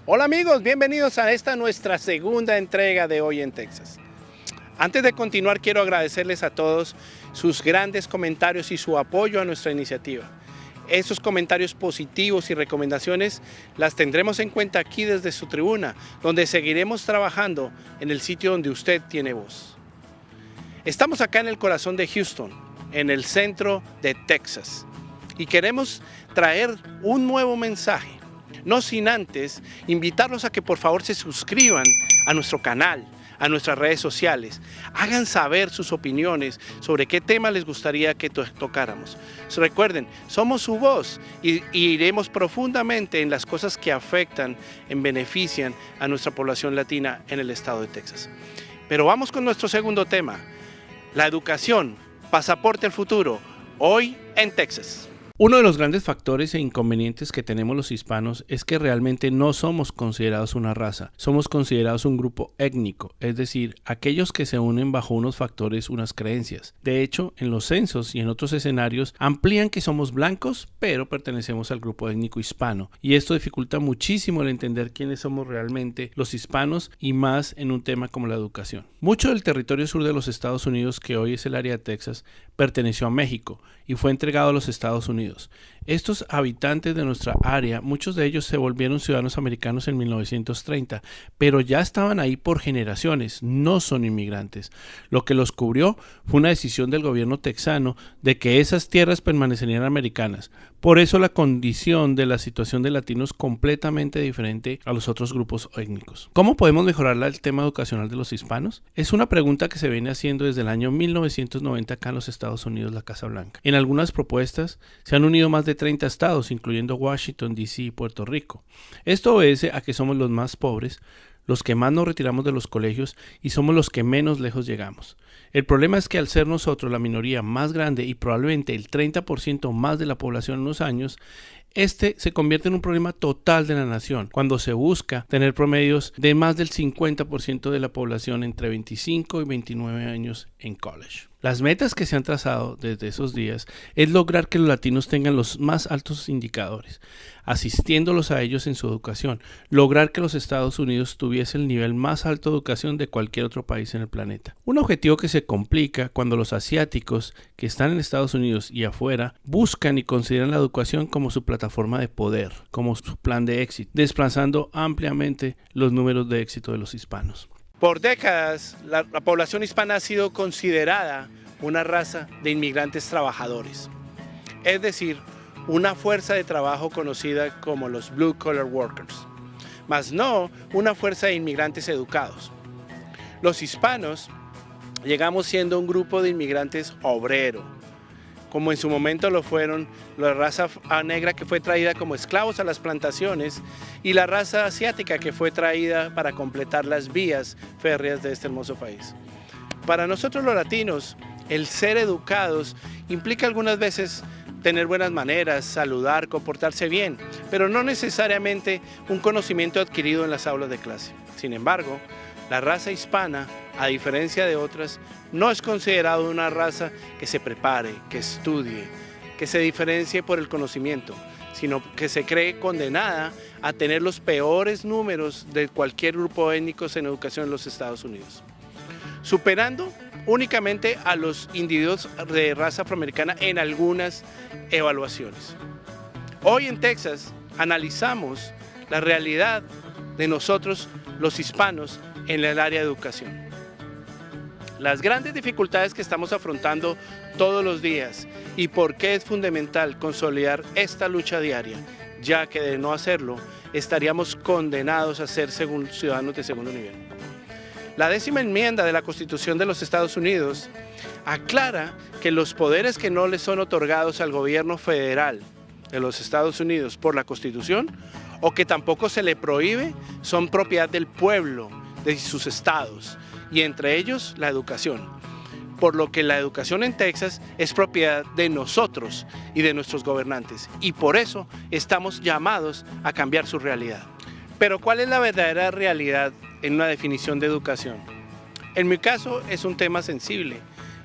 Hola amigos, bienvenidos a esta nuestra segunda entrega de Hoy en Texas. Antes de continuar, quiero agradecerles a todos sus grandes comentarios y su apoyo a nuestra iniciativa. Esos comentarios positivos y recomendaciones las tendremos en cuenta aquí desde su tribuna, donde seguiremos trabajando en el sitio donde usted tiene voz. Estamos acá en el corazón de Houston, en el centro de Texas, y queremos traer un nuevo mensaje. No sin antes invitarlos a que por favor se suscriban a nuestro canal, a nuestras redes sociales. Hagan saber sus opiniones sobre qué tema les gustaría que tocáramos. Recuerden, somos su voz y iremos profundamente en las cosas que afectan, benefician a nuestra población latina en el estado de Texas. Pero vamos con nuestro segundo tema, la educación, pasaporte al futuro, hoy en Texas. Uno de los grandes factores e inconvenientes que tenemos los hispanos es que realmente no somos considerados una raza, somos considerados un grupo étnico, es decir, aquellos que se unen bajo unos factores, unas creencias. De hecho, en los censos y en otros escenarios amplían que somos blancos, pero pertenecemos al grupo étnico hispano, y esto dificulta muchísimo el entender quiénes somos realmente los hispanos y más en un tema como la educación. Mucho del territorio sur de los Estados Unidos, que hoy es el área de Texas, perteneció a México y fue entregado a los Estados Unidos. Estos habitantes de nuestra área, muchos de ellos se volvieron ciudadanos americanos en 1930, pero ya estaban ahí por generaciones, no son inmigrantes. Lo que los cubrió fue una decisión del gobierno texano de que esas tierras permanecerían americanas. Por eso la condición de la situación de latinos es completamente diferente a los otros grupos étnicos. ¿Cómo podemos mejorar el tema educacional de los hispanos? Es una pregunta que se viene haciendo desde el año 1990 acá en los Estados Unidos, la Casa Blanca. En algunas propuestas se han unido más de 30 estados, incluyendo Washington, D.C. y Puerto Rico. Esto obedece a que somos los más pobres, los que más nos retiramos de los colegios y somos los que menos lejos llegamos. El problema es que al ser nosotros la minoría más grande y probablemente el 30% más de la población en unos años, este se convierte en un problema total de la nación cuando se busca tener promedios de más del 50% de la población entre 25 y 29 años en college. Las metas que se han trazado desde esos días es lograr que los latinos tengan los más altos indicadores, asistiéndolos a ellos en su educación, lograr que los Estados Unidos tuviesen el nivel más alto de educación de cualquier otro país en el planeta. Un objetivo que se complica cuando los asiáticos que están en Estados Unidos y afuera buscan y consideran la educación como su plataforma de poder, como su plan de éxito, desplazando ampliamente los números de éxito de los hispanos. Por décadas, la población hispana ha sido considerada una raza de inmigrantes trabajadores, es decir, una fuerza de trabajo conocida como los Blue Collar Workers, mas no una fuerza de inmigrantes educados. Los hispanos llegamos siendo un grupo de inmigrantes obrero, como en su momento lo fueron la raza negra que fue traída como esclavos a las plantaciones y la raza asiática que fue traída para completar las vías férreas de este hermoso país. Para nosotros los latinos, el ser educados implica algunas veces tener buenas maneras, saludar, comportarse bien, pero no necesariamente un conocimiento adquirido en las aulas de clase. Sin embargo, la raza hispana, a diferencia de otras, no es considerada una raza que se prepare, que estudie, que se diferencie por el conocimiento, sino que se cree condenada a tener los peores números de cualquier grupo étnico en educación en los Estados Unidos, superando únicamente a los individuos de raza afroamericana en algunas evaluaciones. Hoy en Texas analizamos la realidad de nosotros, los hispanos, en el área de educación. Las grandes dificultades que estamos afrontando todos los días y por qué es fundamental consolidar esta lucha diaria, ya que de no hacerlo estaríamos condenados a ser ciudadanos de segundo nivel. La 10ª enmienda de la Constitución de los Estados Unidos aclara que los poderes que no le son otorgados al gobierno federal de los Estados Unidos por la Constitución o que tampoco se le prohíbe son propiedad del pueblo de sus estados y entre ellos la educación, por lo que la educación en Texas es propiedad de nosotros y de nuestros gobernantes y por eso estamos llamados a cambiar su realidad. Pero ¿cuál es la verdadera realidad en una definición de educación? En mi caso es un tema sensible,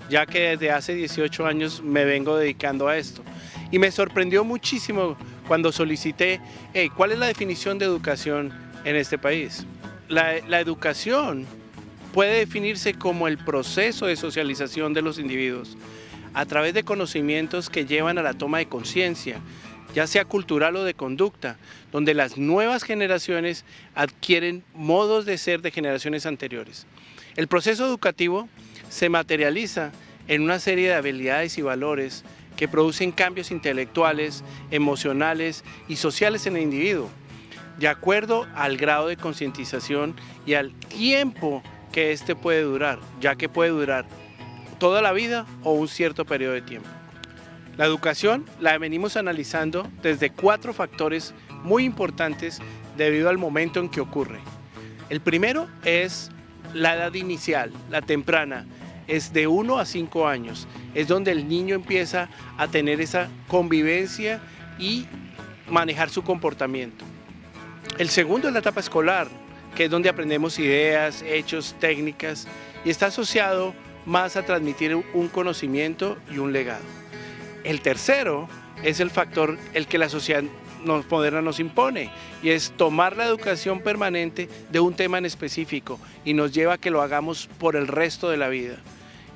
ya que desde hace 18 años me vengo dedicando a esto y me sorprendió muchísimo cuando solicité, hey, ¿cuál es la definición de educación en este país? La educación puede definirse como el proceso de socialización de los individuos a través de conocimientos que llevan a la toma de conciencia, ya sea cultural o de conducta, donde las nuevas generaciones adquieren modos de ser de generaciones anteriores. El proceso educativo se materializa en una serie de habilidades y valores que producen cambios intelectuales, emocionales y sociales en el individuo, de acuerdo al grado de concientización y al tiempo que éste puede durar, ya que puede durar toda la vida o un cierto periodo de tiempo. La educación la venimos analizando desde 4 factores muy importantes debido al momento en que ocurre. El primero es la edad inicial, la temprana, es de 1 a 5 años, es donde el niño empieza a tener esa convivencia y manejar su comportamiento. El segundo es la etapa escolar, que es donde aprendemos ideas, hechos, técnicas, y está asociado más a transmitir un conocimiento y un legado. El tercero es el factor el que la sociedad moderna nos impone, y es tomar la educación permanente de un tema en específico y nos lleva a que lo hagamos por el resto de la vida.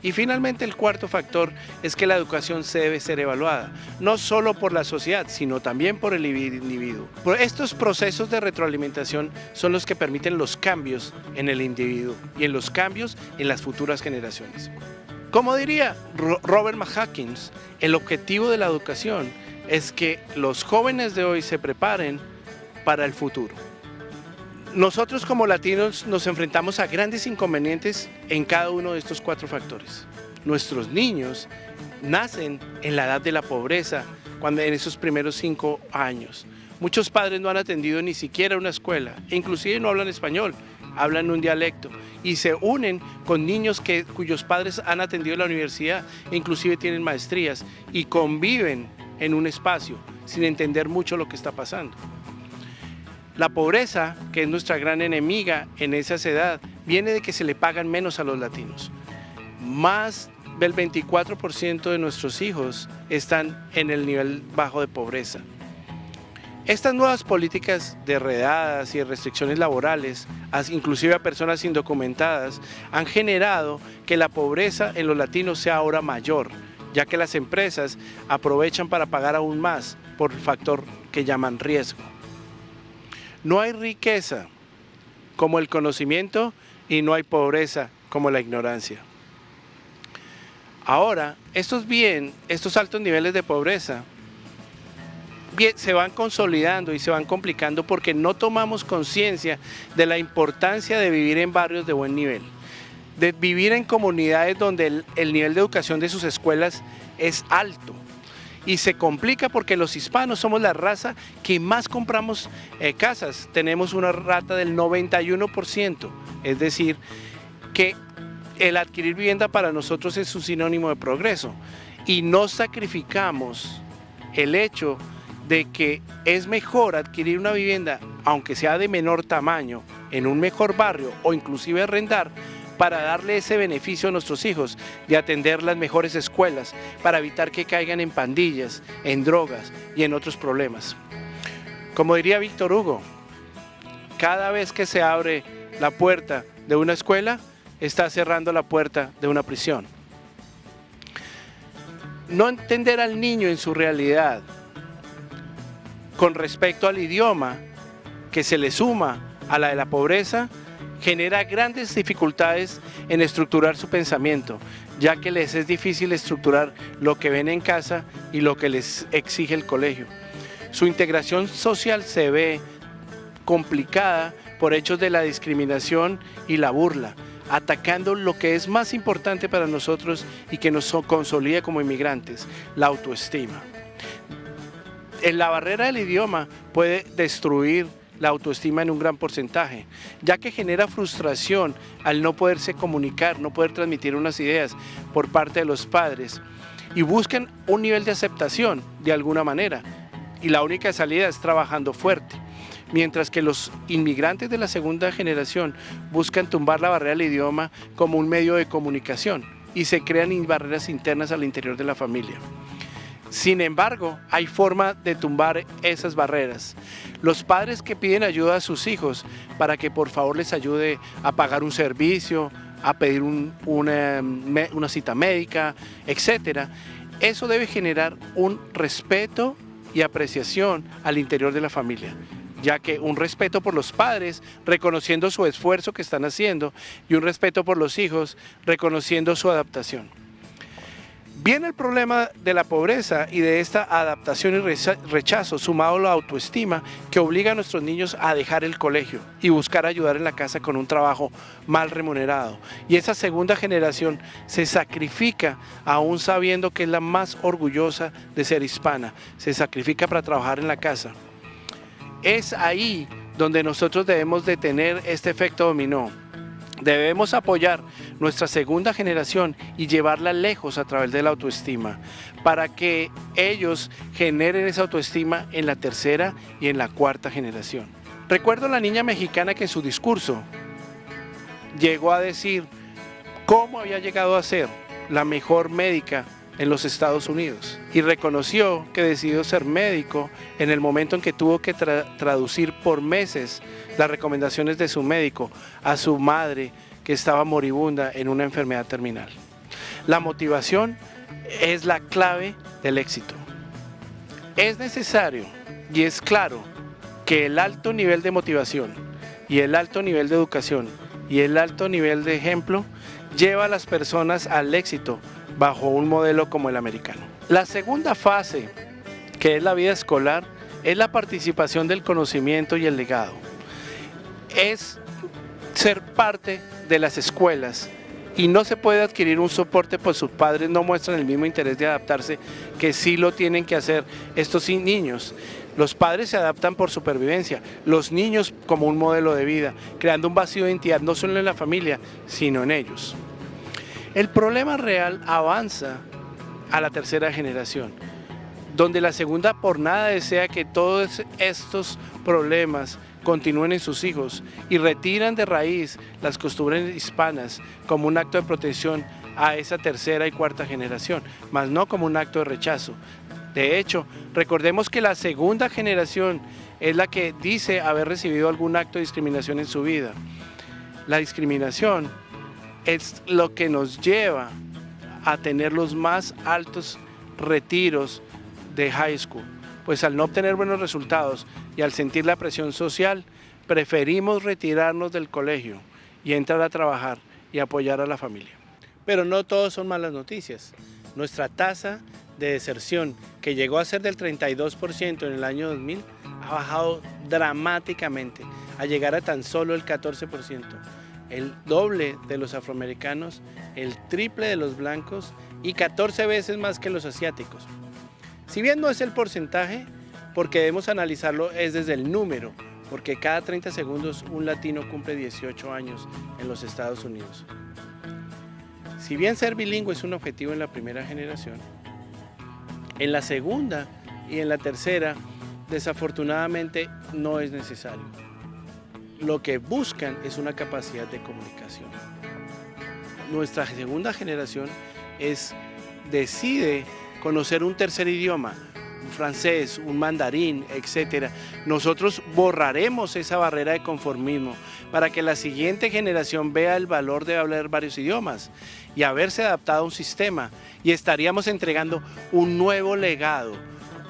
Y finalmente el cuarto factor es que la educación se debe ser evaluada, no solo por la sociedad, sino también por el individuo. Estos procesos de retroalimentación son los que permiten los cambios en el individuo y en los cambios en las futuras generaciones. Como diría Robert McHugh, el objetivo de la educación es que los jóvenes de hoy se preparen para el futuro. Nosotros como latinos nos enfrentamos a grandes inconvenientes en cada uno de estos 4 factores. Nuestros niños nacen en la edad de la pobreza, cuando en esos primeros 5 años. Muchos padres no han atendido ni siquiera una escuela, e inclusive no hablan español, hablan un dialecto, y se unen con niños cuyos padres han atendido la universidad, e inclusive tienen maestrías, y conviven en un espacio sin entender mucho lo que está pasando. La pobreza, que es nuestra gran enemiga en esa edad, viene de que se le pagan menos a los latinos. Más del 24% de nuestros hijos están en el nivel bajo de pobreza. Estas nuevas políticas de redadas y de restricciones laborales, inclusive a personas indocumentadas, han generado que la pobreza en los latinos sea ahora mayor, ya que las empresas aprovechan para pagar aún más por el factor que llaman riesgo. No hay riqueza como el conocimiento y no hay pobreza como la ignorancia. Ahora, estos altos niveles de pobreza se van consolidando y se van complicando porque no tomamos conciencia de la importancia de vivir en barrios de buen nivel, de vivir en comunidades donde el nivel de educación de sus escuelas es alto. Y se complica porque los hispanos somos la raza que más compramos casas. Tenemos una rata del 91%, es decir, que el adquirir vivienda para nosotros es un sinónimo de progreso. Y no sacrificamos el hecho de que es mejor adquirir una vivienda, aunque sea de menor tamaño, en un mejor barrio o inclusive arrendar, para darle ese beneficio a nuestros hijos de atender las mejores escuelas, para evitar que caigan en pandillas, en drogas y en otros problemas. Como diría Víctor Hugo, cada vez que se abre la puerta de una escuela, está cerrando la puerta de una prisión. No entender al niño en su realidad con respecto al idioma que se le suma a la de la pobreza, genera grandes dificultades en estructurar su pensamiento, ya que les es difícil estructurar lo que ven en casa y lo que les exige el colegio. Su integración social se ve complicada por hechos de la discriminación y la burla, atacando lo que es más importante para nosotros y que nos consolida como inmigrantes, la autoestima. La barrera del idioma puede destruir la autoestima en un gran porcentaje, ya que genera frustración al no poderse comunicar, no poder transmitir unas ideas por parte de los padres, y buscan un nivel de aceptación de alguna manera, y la única salida es trabajando fuerte, mientras que los inmigrantes de la segunda generación buscan tumbar la barrera del idioma como un medio de comunicación y se crean barreras internas al interior de la familia. Sin embargo, hay forma de tumbar esas barreras. Los padres que piden ayuda a sus hijos para que por favor les ayude a pagar un servicio, a pedir una cita médica, etc. Eso debe generar un respeto y apreciación al interior de la familia, ya que un respeto por los padres, reconociendo su esfuerzo que están haciendo, y un respeto por los hijos, reconociendo su adaptación. Viene el problema de la pobreza y de esta adaptación y rechazo, sumado a la autoestima, que obliga a nuestros niños a dejar el colegio y buscar ayudar en la casa con un trabajo mal remunerado. Y esa segunda generación se sacrifica, aún sabiendo que es la más orgullosa de ser hispana, se sacrifica para trabajar en la casa. Es ahí donde nosotros debemos detener este efecto dominó. Debemos apoyar nuestra segunda generación y llevarla lejos a través de la autoestima, para que ellos generen esa autoestima en la tercera y en la cuarta generación. Recuerdo a la niña mexicana que en su discurso llegó a decir cómo había llegado a ser la mejor médica en los Estados Unidos, y reconoció que decidió ser médico en el momento en que tuvo que traducir por meses las recomendaciones de su médico a su madre, que estaba moribunda en una enfermedad terminal. La motivación es la clave del éxito. Es necesario y es claro que el alto nivel de motivación y el alto nivel de educación y el alto nivel de ejemplo lleva a las personas al éxito bajo un modelo como el americano. La segunda fase, que es la vida escolar, es la participación del conocimiento y el legado. Es ser parte de las escuelas, y no se puede adquirir un soporte pues sus padres no muestran el mismo interés de adaptarse que sí lo tienen que hacer estos niños. Los padres se adaptan por supervivencia, los niños como un modelo de vida, creando un vacío de identidad no solo en la familia, sino en ellos. El problema real avanza a la tercera generación, donde la segunda por nada desea que todos estos problemas continúen en sus hijos y retiran de raíz las costumbres hispanas como un acto de protección a esa tercera y cuarta generación, mas no como un acto de rechazo. De hecho, recordemos que la segunda generación es la que dice haber recibido algún acto de discriminación en su vida. La discriminación es lo que nos lleva a tener los más altos retiros de high school, pues al no obtener buenos resultados y al sentir la presión social, preferimos retirarnos del colegio y entrar a trabajar y apoyar a la familia. Pero no todos son malas noticias. Nuestra tasa de deserción, que llegó a ser del 32% en el año 2000, ha bajado dramáticamente, a llegar a tan solo el 14%. El doble de los afroamericanos, el triple de los blancos y 14 veces más que los asiáticos. Si bien no es el porcentaje, porque debemos analizarlo es desde el número, porque cada 30 segundos un latino cumple 18 años en los Estados Unidos. Si bien ser bilingüe es un objetivo en la primera generación, en la segunda y en la tercera desafortunadamente no es necesario. Lo que buscan es una capacidad de comunicación. Nuestra segunda generación decide conocer un tercer idioma, un francés, un mandarín, etc. Nosotros borraremos esa barrera de conformismo para que la siguiente generación vea el valor de hablar varios idiomas y haberse adaptado a un sistema, y estaríamos entregando un nuevo legado,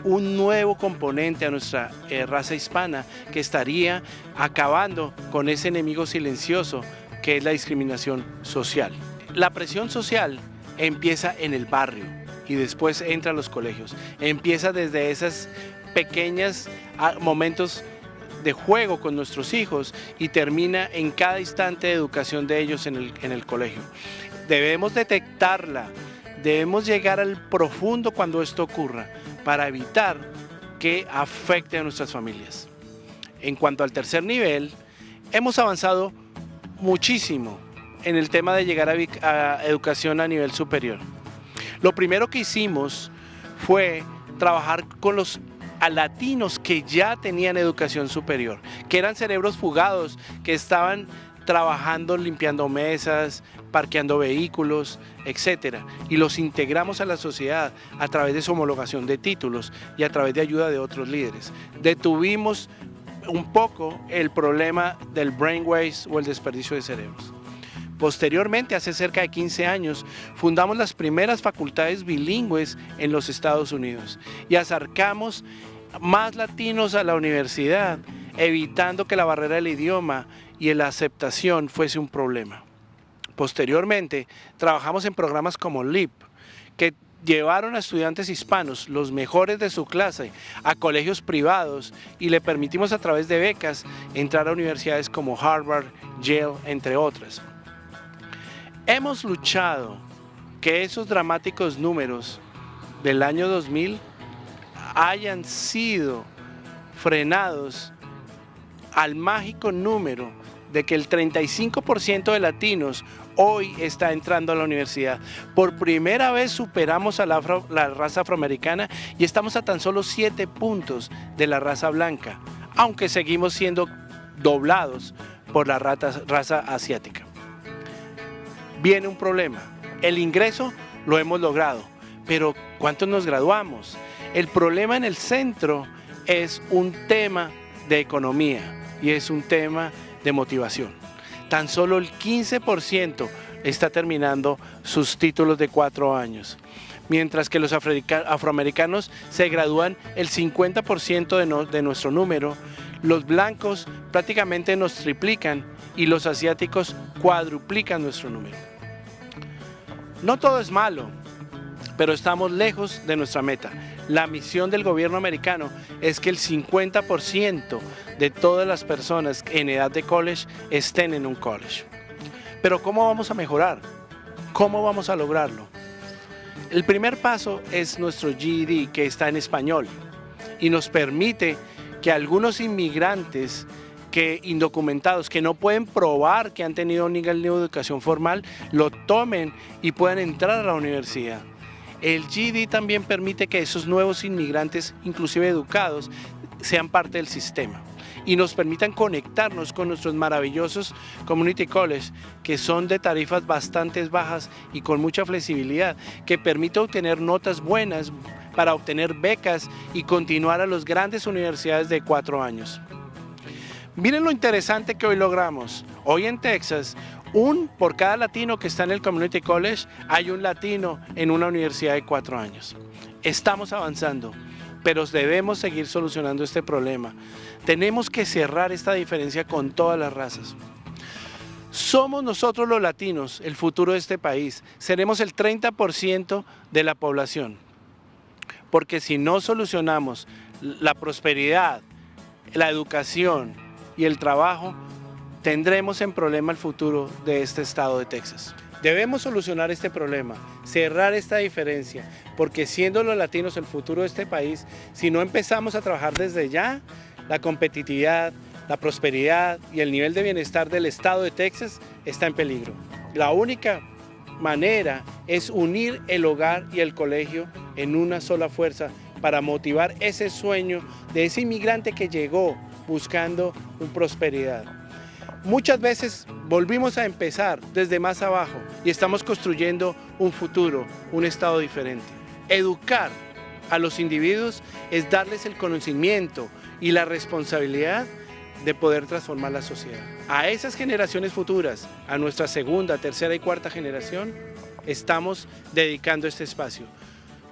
un nuevo componente a nuestra raza hispana, que estaría acabando con ese enemigo silencioso que es la discriminación social. La presión social empieza en el barrio y después entra a los colegios. Empieza desde esos pequeños momentos de juego con nuestros hijos y termina en cada instante de educación de ellos en el colegio. Debemos detectarla, debemos llegar al profundo cuando esto ocurra, para evitar que afecte a nuestras familias. En cuanto al tercer nivel, hemos avanzado muchísimo en el tema de llegar a educación a nivel superior. Lo primero que hicimos fue trabajar con los latinos que ya tenían educación superior, que eran cerebros fugados, que estaban trabajando, limpiando mesas, parqueando vehículos, etc. Y los integramos a la sociedad a través de su homologación de títulos y a través de ayuda de otros líderes. Detuvimos un poco el problema del brain waste o el desperdicio de cerebros. Posteriormente, hace cerca de 15 años, fundamos las primeras facultades bilingües en los Estados Unidos y acercamos más latinos a la universidad, evitando que la barrera del idioma y la aceptación fuese un problema. Posteriormente, trabajamos en programas como LEAP, que llevaron a estudiantes hispanos, los mejores de su clase, a colegios privados y le permitimos a través de becas entrar a universidades como Harvard, Yale, entre otras. Hemos luchado que esos dramáticos números del año 2000 hayan sido frenados al mágico número de que el 35% de latinos hoy está entrando a la universidad. Por primera vez superamos a la raza afroamericana y estamos a tan solo 7 puntos de la raza blanca, aunque seguimos siendo doblados por la raza asiática. Viene un problema. El ingreso lo hemos logrado, pero ¿cuántos nos graduamos? El problema en el centro es un tema de economía y es un tema de motivación. Tan solo el 15% está terminando sus títulos de 4 años, mientras que los afroamericanos se gradúan el 50% de nuestro número, los blancos prácticamente nos triplican y los asiáticos cuadruplican nuestro número. No todo es malo, pero estamos lejos de nuestra meta. La misión del gobierno americano es que el 50% de todas las personas en edad de college estén en un college. Pero ¿cómo vamos a mejorar? ¿Cómo vamos a lograrlo? El primer paso es nuestro GED, que está en español y nos permite que algunos inmigrantes indocumentados que no pueden probar que han tenido un nivel de educación formal lo tomen y puedan entrar a la universidad. El GED también permite que esos nuevos inmigrantes, inclusive educados, sean parte del sistema y nos permitan conectarnos con nuestros maravillosos community college, que son de tarifas bastante bajas y con mucha flexibilidad, que permite obtener notas buenas para obtener becas y continuar a las grandes universidades de 4 años. Miren lo interesante que hoy logramos. Hoy en Texas, por cada latino que está en el Community College, hay un latino en una universidad de 4 años. Estamos avanzando, pero debemos seguir solucionando este problema. Tenemos que cerrar esta diferencia con todas las razas. Somos nosotros los latinos el futuro de este país. Seremos el 30% de la población. Porque si no solucionamos la prosperidad, la educación y el trabajo, tendremos en problema el futuro de este estado de Texas. Debemos solucionar este problema, cerrar esta diferencia, porque siendo los latinos el futuro de este país, si no empezamos a trabajar desde ya, la competitividad, la prosperidad y el nivel de bienestar del estado de Texas está en peligro. La única manera es unir el hogar y el colegio en una sola fuerza para motivar ese sueño de ese inmigrante que llegó buscando prosperidad. Muchas veces volvimos a empezar desde más abajo y estamos construyendo un futuro, un estado diferente. Educar a los individuos es darles el conocimiento y la responsabilidad de poder transformar la sociedad. A esas generaciones futuras, a nuestra segunda, tercera y cuarta generación, estamos dedicando este espacio.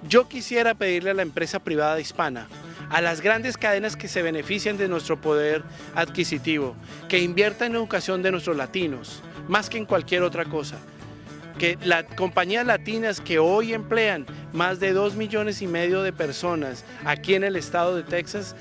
Yo quisiera pedirle a la empresa privada hispana, a las grandes cadenas que se benefician de nuestro poder adquisitivo, que inviertan en la educación de nuestros latinos, más que en cualquier otra cosa. Que las compañías latinas que hoy emplean más de 2,5 millones de personas aquí en el estado de Texas,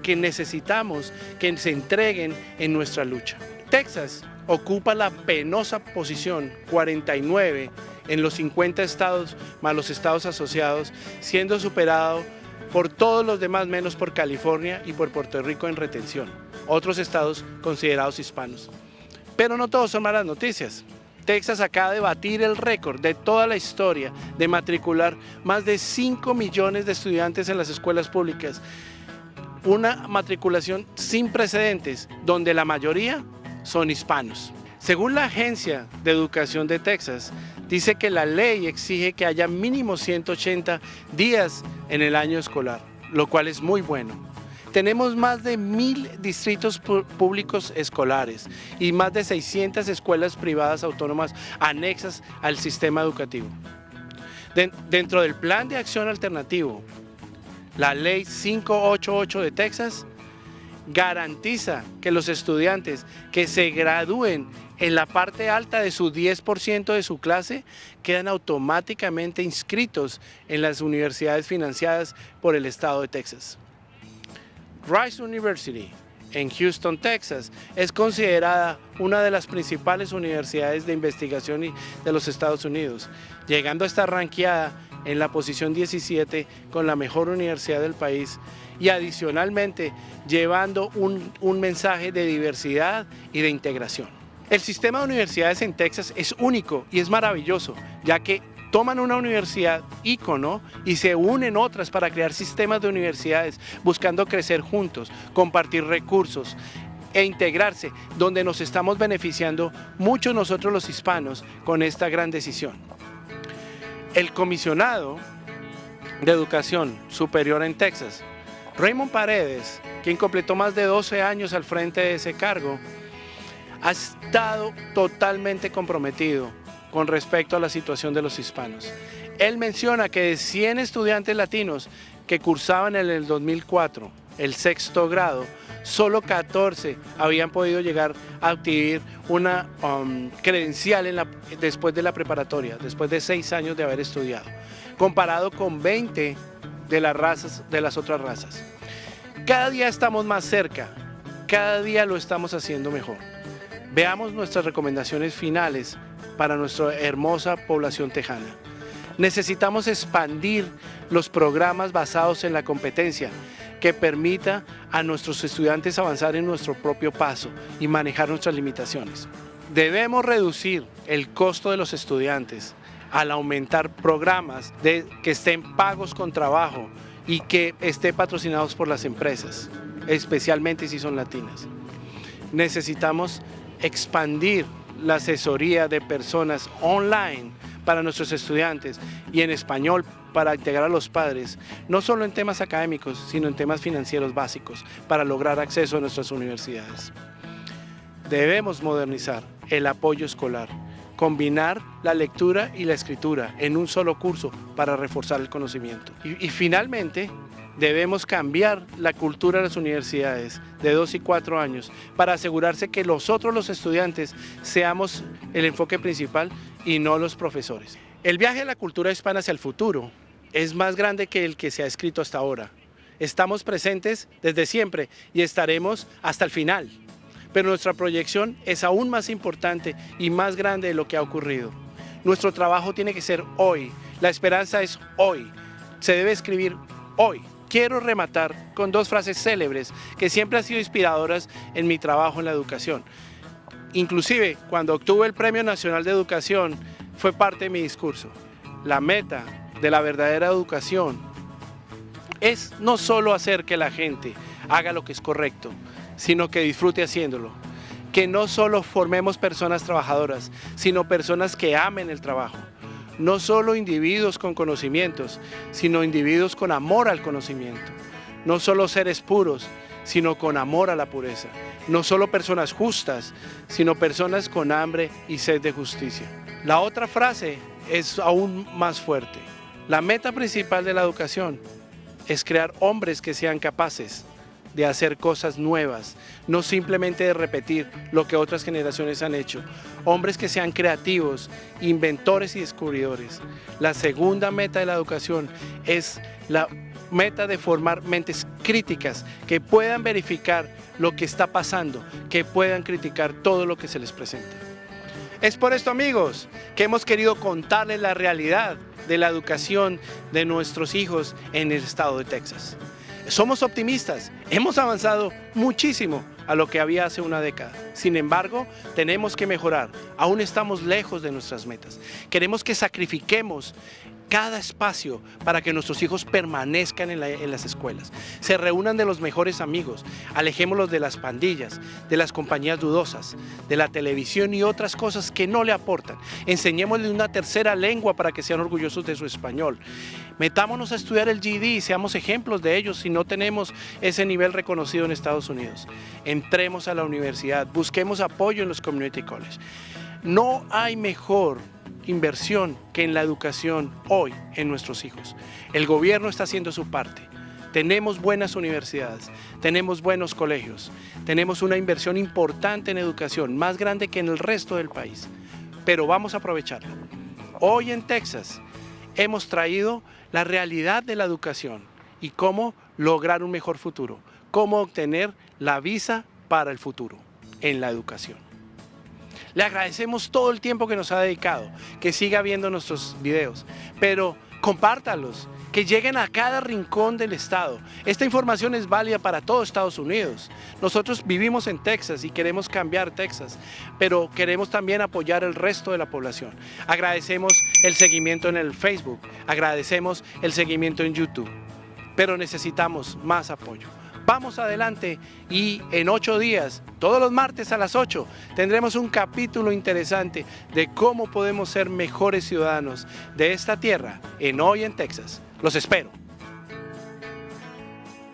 que necesitamos que se entreguen en nuestra lucha. Texas ocupa la penosa posición 49 en los 50 estados más los estados asociados, siendo superado por todos los demás menos por California y por Puerto Rico en retención, otros estados considerados hispanos. Pero no todos son malas noticias. Texas acaba de batir el récord de toda la historia de matricular más de 5 millones de estudiantes en las escuelas públicas. Una matriculación sin precedentes, donde la mayoría son hispanos. Según la Agencia de Educación de Texas, dice que la ley exige que haya mínimo 180 días en el año escolar, lo cual es muy bueno. Tenemos más de 1000 distritos públicos escolares y más de 600 escuelas privadas autónomas anexas al sistema educativo. Dentro del Plan de Acción Alternativo, la Ley 588 de Texas garantiza que los estudiantes que se gradúen en la parte alta de su 10% de su clase quedan automáticamente inscritos en las universidades financiadas por el estado de Texas. Rice University en Houston, Texas, es considerada una de las principales universidades de investigación de los Estados Unidos, llegando a estar rankeada en la posición 17 con la mejor universidad del país y adicionalmente llevando un mensaje de diversidad y de integración. El sistema de universidades en Texas es único y es maravilloso, ya que toman una universidad ícono y se unen otras para crear sistemas de universidades buscando crecer juntos, compartir recursos e integrarse, donde nos estamos beneficiando mucho nosotros los hispanos con esta gran decisión. El comisionado de Educación Superior en Texas, Raymond Paredes, quien completó más de 12 años al frente de ese cargo, ha estado totalmente comprometido con respecto a la situación de los hispanos. Él menciona que de 100 estudiantes latinos que cursaban en el 2004 el sexto grado, solo 14 habían podido llegar a adquirir una credencial después de la preparatoria, después de 6 años de haber estudiado, comparado con 20 de las otras razas. Cada día estamos más cerca, cada día lo estamos haciendo mejor. Veamos nuestras recomendaciones finales para nuestra hermosa población tejana. Necesitamos expandir los programas basados en la competencia que permita a nuestros estudiantes avanzar en nuestro propio paso y manejar nuestras limitaciones. Debemos reducir el costo de los estudiantes al aumentar programas que estén pagos con trabajo y que estén patrocinados por las empresas, especialmente si son latinas. Necesitamos expandir la asesoría de personas online para nuestros estudiantes y en español para integrar a los padres, no solo en temas académicos, sino en temas financieros básicos para lograr acceso a nuestras universidades. Debemos modernizar el apoyo escolar, combinar la lectura y la escritura en un solo curso para reforzar el conocimiento. Y finalmente, debemos cambiar la cultura de las universidades de 2 y 4 años para asegurarse que nosotros los estudiantes seamos el enfoque principal y no los profesores. El viaje de la cultura hispana hacia el futuro es más grande que el que se ha escrito hasta ahora. Estamos presentes desde siempre y estaremos hasta el final, pero nuestra proyección es aún más importante y más grande de lo que ha ocurrido. Nuestro trabajo tiene que ser hoy, la esperanza es hoy, se debe escribir hoy. Quiero rematar con 2 frases célebres que siempre han sido inspiradoras en mi trabajo en la educación. Inclusive, cuando obtuve el Premio Nacional de Educación, fue parte de mi discurso. La meta de la verdadera educación es no solo hacer que la gente haga lo que es correcto, sino que disfrute haciéndolo. Que no solo formemos personas trabajadoras, sino personas que amen el trabajo. No solo individuos con conocimientos, sino individuos con amor al conocimiento. No solo seres puros, sino con amor a la pureza. No solo personas justas, sino personas con hambre y sed de justicia. La otra frase es aún más fuerte. La meta principal de la educación es crear hombres que sean capaces de hacer cosas nuevas, no simplemente de repetir lo que otras generaciones han hecho. Hombres que sean creativos, inventores y descubridores. La segunda meta de la educación es la meta de formar mentes críticas que puedan verificar lo que está pasando, que puedan criticar todo lo que se les presenta. Es por esto, amigos, que hemos querido contarles la realidad de la educación de nuestros hijos en el estado de Texas. Somos optimistas, hemos avanzado muchísimo a lo que había hace una década. Sin embargo, tenemos que mejorar, aún estamos lejos de nuestras metas. Queremos que sacrifiquemos cada espacio para que nuestros hijos permanezcan en las escuelas, se reúnan de los mejores amigos, alejémoslos de las pandillas, de las compañías dudosas, de la televisión y otras cosas que no le aportan. Enseñémosles una tercera lengua para que sean orgullosos de su español. Metámonos a estudiar el GED y seamos ejemplos de ellos si no tenemos ese nivel reconocido en Estados Unidos. Entremos a la universidad, busquemos apoyo en los community college. No hay mejor inversión que en la educación hoy en nuestros hijos. El gobierno está haciendo su parte. Tenemos buenas universidades, tenemos buenos colegios, tenemos una inversión importante en educación, más grande que en el resto del país, pero vamos a aprovecharla. Hoy en Texas hemos traído la realidad de la educación y cómo lograr un mejor futuro, cómo obtener la visa para el futuro en la educación. Le agradecemos todo el tiempo que nos ha dedicado, que siga viendo nuestros videos, pero compártalos, que lleguen a cada rincón del estado. Esta información es válida para todo Estados Unidos. Nosotros vivimos en Texas y queremos cambiar Texas, pero queremos también apoyar el resto de la población. Agradecemos el seguimiento en el Facebook, agradecemos el seguimiento en YouTube, pero necesitamos más apoyo. Vamos adelante y en 8 días, todos los martes a las 8, tendremos un capítulo interesante de cómo podemos ser mejores ciudadanos de esta tierra en Hoy en Texas. Los espero.